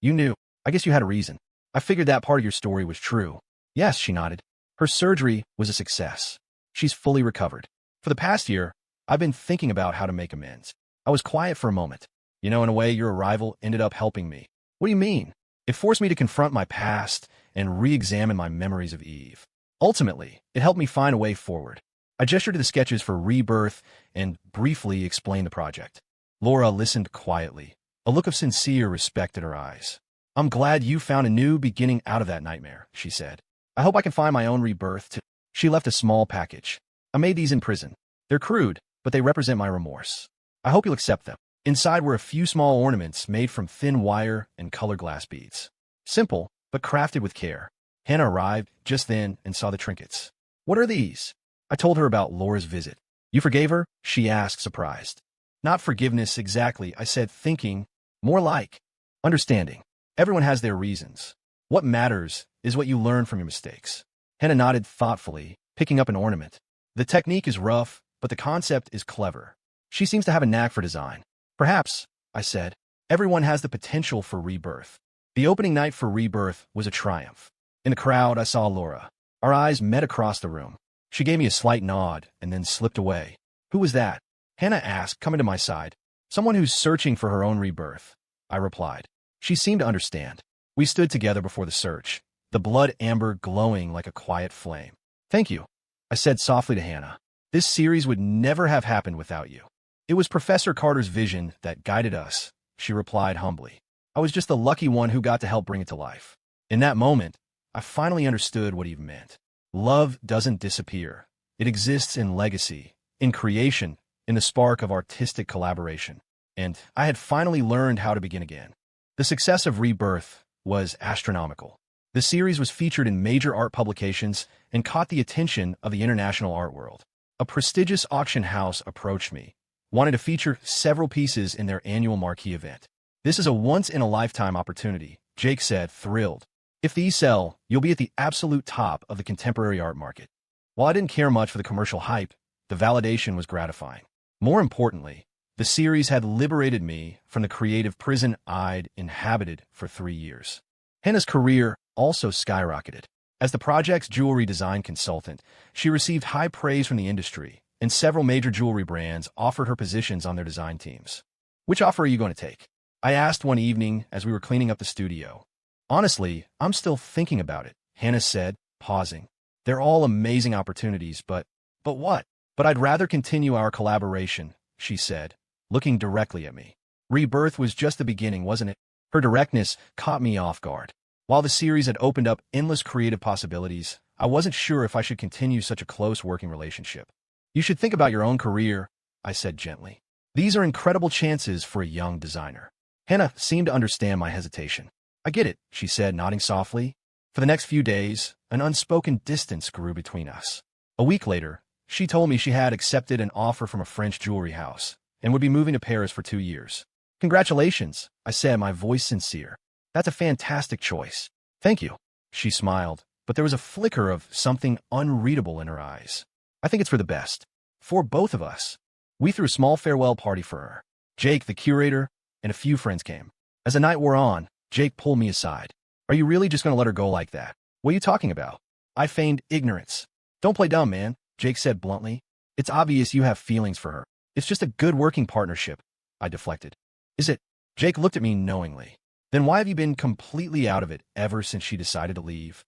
You knew. I guess you had a reason." "I figured that part of your story was true." "Yes," she nodded. "Her surgery was a success. She's fully recovered. For the past year, I've been thinking about how to make amends." I was quiet for a moment. "In a way, your arrival ended up helping me." "What do you mean?" "It forced me to confront my past and re-examine my memories of Eve. Ultimately, it helped me find a way forward." I gestured to the sketches for Rebirth and briefly explained the project. Laura listened quietly, a look of sincere respect in her eyes. "I'm glad you found a new beginning out of that nightmare," she said. "I hope I can find my own rebirth too." She left a small package. "I made these in prison. They're crude, but they represent my remorse. I hope you'll accept them." Inside were a few small ornaments made from thin wire and colored glass beads. Simple, but crafted with care. Hannah arrived just then and saw the trinkets. "What are these?" I told her about Laura's visit. "You forgave her?" she asked, surprised. "Not forgiveness exactly," I said, thinking. "More like understanding. Everyone has their reasons. What matters is what you learn from your mistakes." Hannah nodded thoughtfully, picking up an ornament. "The technique is rough, but the concept is clever." She seems to have a knack for design. "Perhaps," I said. "Everyone has the potential for rebirth." The opening night for Rebirth was a triumph. In the crowd, I saw Laura. Our eyes met across the room. She gave me a slight nod and then slipped away. "Who was that?" Hannah asked, coming to my side. "Someone who's searching for her own rebirth," I replied. She seemed to understand. We stood together before the search, the blood amber glowing like a quiet flame. "Thank you," I said softly to Hannah. "This series would never have happened without you." "It was Professor Carter's vision that guided us," she replied humbly. "I was just the lucky one who got to help bring it to life." In that moment, I finally understood what Eve meant. Love doesn't disappear. It exists in legacy, in creation, in the spark of artistic collaboration. And I had finally learned how to begin again. The success of Rebirth was astronomical. The series was featured in major art publications and caught the attention of the international art world. A prestigious auction house approached me, wanting to feature several pieces in their annual marquee event. "This is a once-in-a-lifetime opportunity," Jake said, thrilled. "If these sell, you'll be at the absolute top of the contemporary art market." While I didn't care much for the commercial hype, the validation was gratifying. More importantly, the series had liberated me from the creative prison I'd inhabited for 3 years. Hannah's career also skyrocketed. As the project's jewelry design consultant, she received high praise from the industry, and several major jewelry brands offered her positions on their design teams. "Which offer are you going to take?" I asked one evening as we were cleaning up the studio. "Honestly, I'm still thinking about it," Hannah said, pausing. "They're all amazing opportunities, but what? But I'd rather continue our collaboration," she said, looking directly at me. Rebirth was just the beginning, wasn't it? Her directness caught me off guard. While the series had opened up endless creative possibilities, I wasn't sure if I should continue such a close working relationship. "You should think about your own career," I said gently. "These are incredible chances for a young designer." Hannah seemed to understand my hesitation. "I get it," she said, nodding softly. For the next few days, an unspoken distance grew between us. A week later, she told me she had accepted an offer from a French jewelry house and would be moving to Paris for 2 years. "Congratulations," I said, my voice sincere. "That's a fantastic choice." "Thank you," she smiled, but there was a flicker of something unreadable in her eyes. "I think it's for the best. For both of us." We threw a small farewell party for her. Jake, the curator, and a few friends came. As the night wore on, Jake pulled me aside. "Are you really just going to let her go like that? What are you talking about?" I feigned ignorance. "Don't play dumb, man," Jake said bluntly. "It's obvious you have feelings for her. It's just a good working partnership," I deflected. "Is it?" Jake looked at me knowingly. "Then why have you been completely out of it ever since she decided to leave?"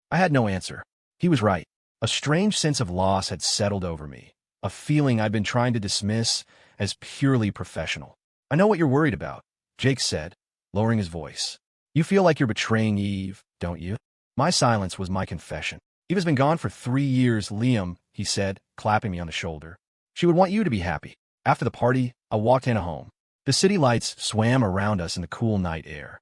I had no answer. He was right. A strange sense of loss had settled over me, a feeling I'd been trying to dismiss as purely professional. "I know what you're worried about," Jake said, lowering his voice. "You feel like you're betraying Eve, don't you?" My silence was my confession. "Eve has been gone for 3 years, Liam," he said, clapping me on the shoulder. "She would want you to be happy." After the party, I walked Hannah home. The city lights swam around us in the cool night air.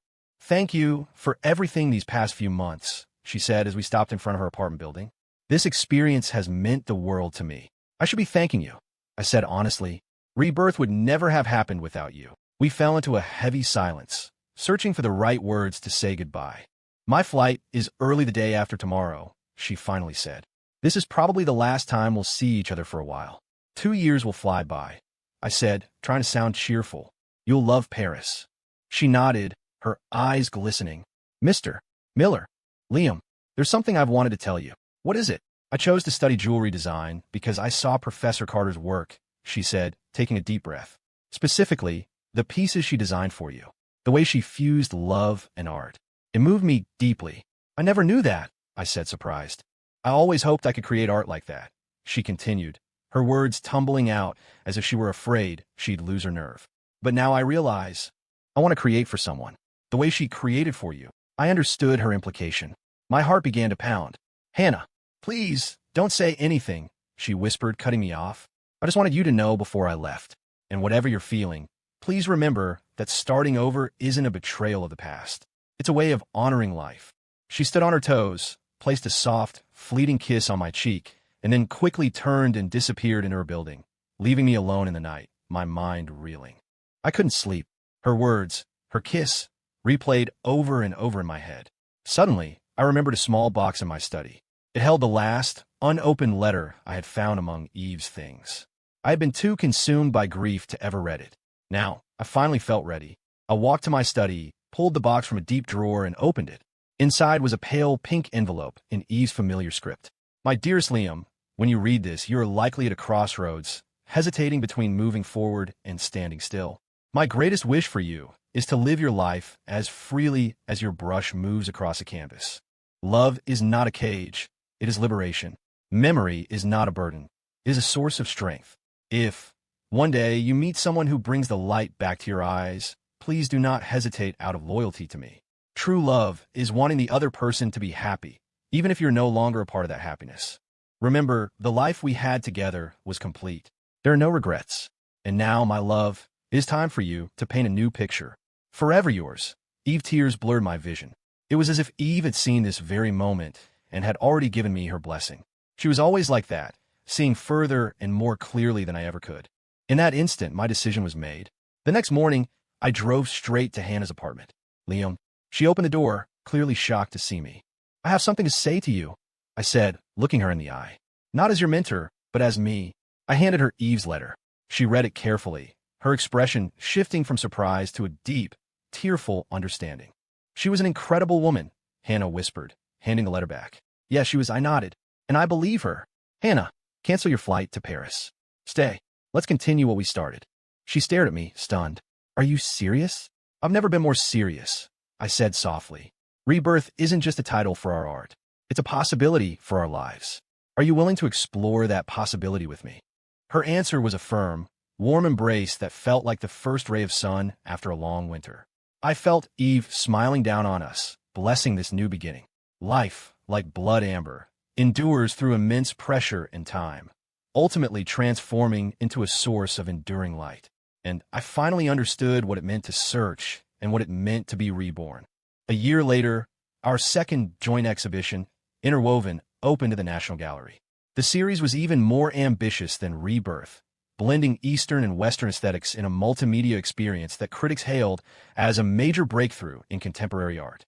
Thank you for everything these past few months, she said as we stopped in front of her apartment building. This experience has meant the world to me. I should be thanking you, I said honestly. Rebirth would never have happened without you. We fell into a heavy silence, searching for the right words to say goodbye. My flight is early the day after tomorrow, she finally said. This is probably the last time we'll see each other for a while. 2 years will fly by, I said, trying to sound cheerful. You'll love Paris. She nodded, her eyes glistening. Mr. Miller, Liam, there's something I've wanted to tell you. What is it? I chose to study jewelry design because I saw Professor Carter's work, she said, taking a deep breath. Specifically, the pieces she designed for you. The way she fused love and art. It moved me deeply. I never knew that, I said, surprised. I always hoped I could create art like that, she continued, her words tumbling out as if she were afraid she'd lose her nerve. But now I realize I want to create for someone. The way she created for you. I understood her implication. My heart began to pound. Hannah, please, don't say anything, she whispered, cutting me off. I just wanted you to know before I left. And whatever you're feeling, please remember that starting over isn't a betrayal of the past. It's a way of honoring life. She stood on her toes, placed a soft, fleeting kiss on my cheek, and then quickly turned and disappeared into her building, leaving me alone in the night, my mind reeling. I couldn't sleep. Her words, her kiss, replayed over and over in my head. Suddenly, I remembered a small box in my study. It held the last, unopened letter I had found among Eve's things. I had been too consumed by grief to ever read it. Now, I finally felt ready. I walked to my study, pulled the box from a deep drawer, and opened it. Inside was a pale pink envelope in Eve's familiar script. My dearest Liam, when you read this, you are likely at a crossroads, hesitating between moving forward and standing still. My greatest wish for you is to live your life as freely as your brush moves across a canvas. Love is not a cage. It is liberation. Memory is not a burden. It is a source of strength. If one day you meet someone who brings the light back to your eyes, please do not hesitate out of loyalty to me. True love is wanting the other person to be happy, even if you're no longer a part of that happiness. Remember, the life we had together was complete. There are no regrets. And now, my love, it is time for you to paint a new picture. Forever yours. Eve. Tears blurred my vision. It was as if Eve had seen this very moment and had already given me her blessing. She was always like that, seeing further and more clearly than I ever could. In that instant, my decision was made. The next morning, I drove straight to Hannah's apartment. Liam. She opened the door, clearly shocked to see me. I have something to say to you, I said, looking her in the eye. Not as your mentor, but as me. I handed her Eve's letter. She read it carefully, her expression shifting from surprise to a deep, tearful understanding. She was an incredible woman, Hannah whispered, handing the letter back. Yes, she was, I nodded. And I believe her. Hannah, cancel your flight to Paris. Stay. Let's continue what we started. She stared at me, stunned. Are you serious? I've never been more serious, I said softly. Rebirth isn't just a title for our art. It's a possibility for our lives. Are you willing to explore that possibility with me? Her answer was a firm, warm embrace that felt like the first ray of sun after a long winter. I felt Eve smiling down on us, blessing this new beginning. Life, like blood amber, endures through immense pressure and time, ultimately transforming into a source of enduring light. And I finally understood what it meant to search and what it meant to be reborn. A year later, our second joint exhibition, Interwoven, opened to the National Gallery. The series was even more ambitious than Rebirth, blending Eastern and Western aesthetics in a multimedia experience that critics hailed as a major breakthrough in contemporary art.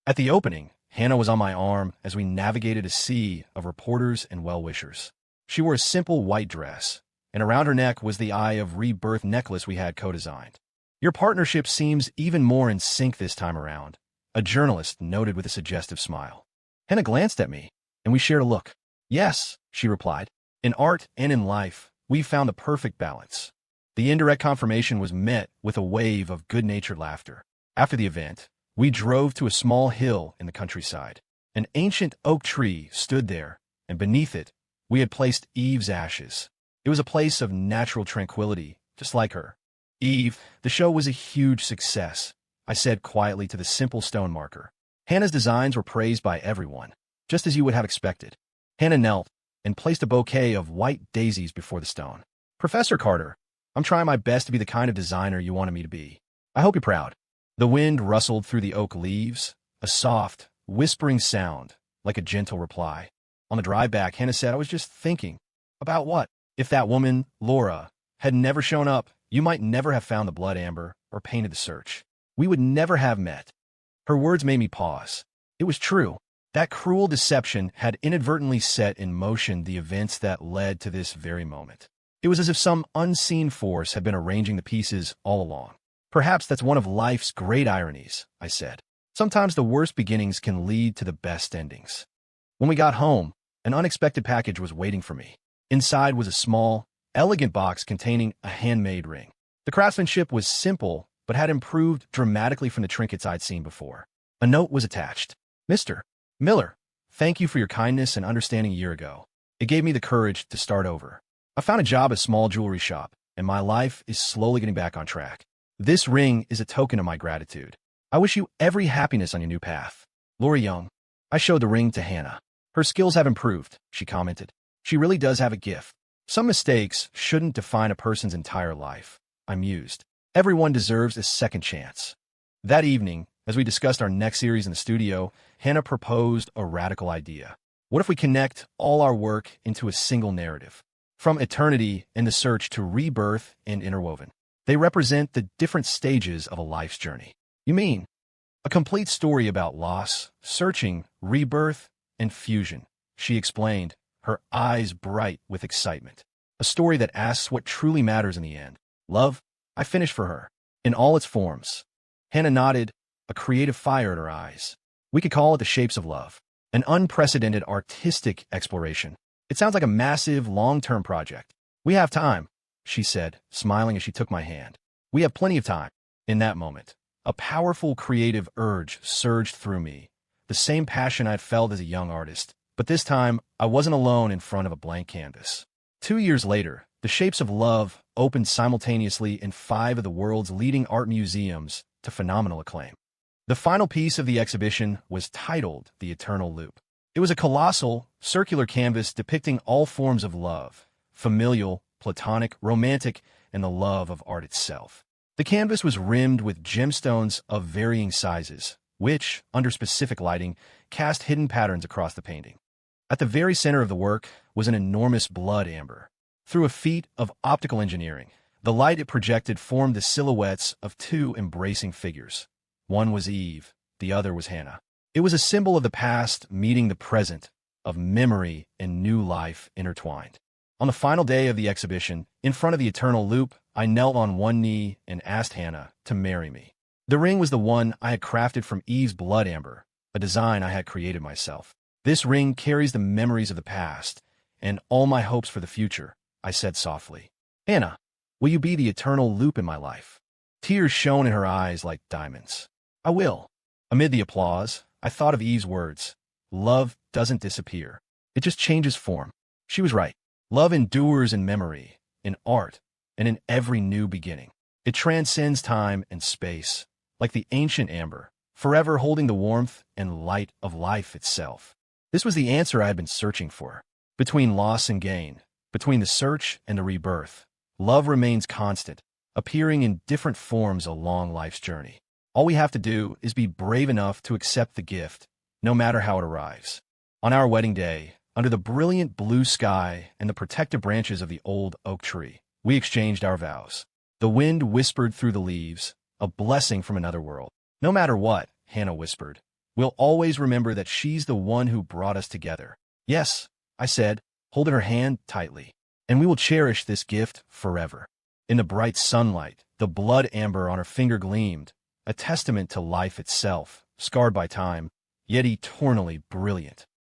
At the opening, Hannah was on my arm as we navigated a sea of reporters and well-wishers. She wore a simple white dress, and around her neck was the Eye of Rebirth necklace we had co-designed. Your partnership seems even more in sync this time around, a journalist noted with a suggestive smile. Hannah glanced at me, and we shared a look. Yes, she replied. In art and in life, we've found the perfect balance. The indirect confirmation was met with a wave of good-natured laughter. After the event, we drove to a small hill in the countryside. An ancient oak tree stood there, and beneath it, we had placed Eve's ashes. It was a place of natural tranquility, just like her. Eve, the show was a huge success, I said quietly to the simple stone marker. Hannah's designs were praised by everyone, just as you would have expected. Hannah knelt and placed a bouquet of white daisies before the stone. Professor Carter, I'm trying my best to be the kind of designer you wanted me to be. I hope you're proud. The wind rustled through the oak leaves, a soft, whispering sound, like a gentle reply. On the drive back, Hannah said, I was just thinking. About what? If that woman, Laura, had never shown up, you might never have found the blood amber or painted the search. We would never have met. Her words made me pause. It was true. That cruel deception had inadvertently set in motion the events that led to this very moment. It was as if some unseen force had been arranging the pieces all along. Perhaps that's one of life's great ironies, I said. Sometimes the worst beginnings can lead to the best endings. When we got home, an unexpected package was waiting for me. Inside was a small, elegant box containing a handmade ring. The craftsmanship was simple, but had improved dramatically from the trinkets I'd seen before. A note was attached. Mr. Miller, thank you for your kindness and understanding a year ago. It gave me the courage to start over. I found a job at a small jewelry shop, and my life is slowly getting back on track. This ring is a token of my gratitude. I wish you every happiness on your new path. Laura Young. I showed the ring to Hannah. Her skills have improved, she commented. She really does have a gift. Some mistakes shouldn't define a person's entire life, I mused. Everyone deserves a second chance. That evening, as we discussed our next series in the studio, Hannah proposed a radical idea. What if we connect all our work into a single narrative? From eternity and the search to rebirth and interwoven. They represent the different stages of a life's journey. You mean? A complete story about loss, searching, rebirth, and fusion, she explained, her eyes bright with excitement. A story that asks what truly matters in the end. Love? I finished for her. In all its forms. Hannah nodded, a creative fire in her eyes. We could call it the shapes of love. An unprecedented artistic exploration. It sounds like a massive, long-term project. We have time, she said, smiling as she took my hand. We have plenty of time. In that moment, a powerful creative urge surged through me. The same passion I'd felt as a young artist. But this time, I wasn't alone in front of a blank canvas. 2 years later, The Shapes of Love opened simultaneously in 5 of the world's leading art museums to phenomenal acclaim. The final piece of the exhibition was titled The Eternal Loop. It was a colossal, circular canvas depicting all forms of love, familial, platonic, romantic, and the love of art itself. The canvas was rimmed with gemstones of varying sizes, which, under specific lighting, cast hidden patterns across the painting. At the very center of the work was an enormous blood amber. Through a feat of optical engineering, the light it projected formed the silhouettes of 2 embracing figures. One was Eve, the other was Hannah. It was a symbol of the past meeting the present, of memory and new life intertwined. On the final day of the exhibition, in front of the Eternal Loop, I knelt on one knee and asked Hannah to marry me. The ring was the one I had crafted from Eve's blood amber, a design I had created myself. This ring carries the memories of the past and all my hopes for the future, I said softly. Hannah, will you be the eternal loop in my life? Tears shone in her eyes like diamonds. I will. Amid the applause, I thought of Eve's words. Love doesn't disappear. It just changes form. She was right. Love endures in memory, in art, and in every new beginning. It transcends time and space, like the ancient amber, forever holding the warmth and light of life itself. This was the answer I had been searching for. Between loss and gain, between the search and the rebirth, love remains constant, appearing in different forms along life's journey. All we have to do is be brave enough to accept the gift, no matter how it arrives. On our wedding day, under the brilliant blue sky and the protective branches of the old oak tree, we exchanged our vows. The wind whispered through the leaves, a blessing from another world. No matter what, Hannah whispered, we'll always remember that she's the one who brought us together. Yes, I said, holding her hand tightly. And we will cherish this gift forever. In the bright sunlight, the blood amber on her finger gleamed, a testament to life itself, scarred by time, yet eternally brilliant.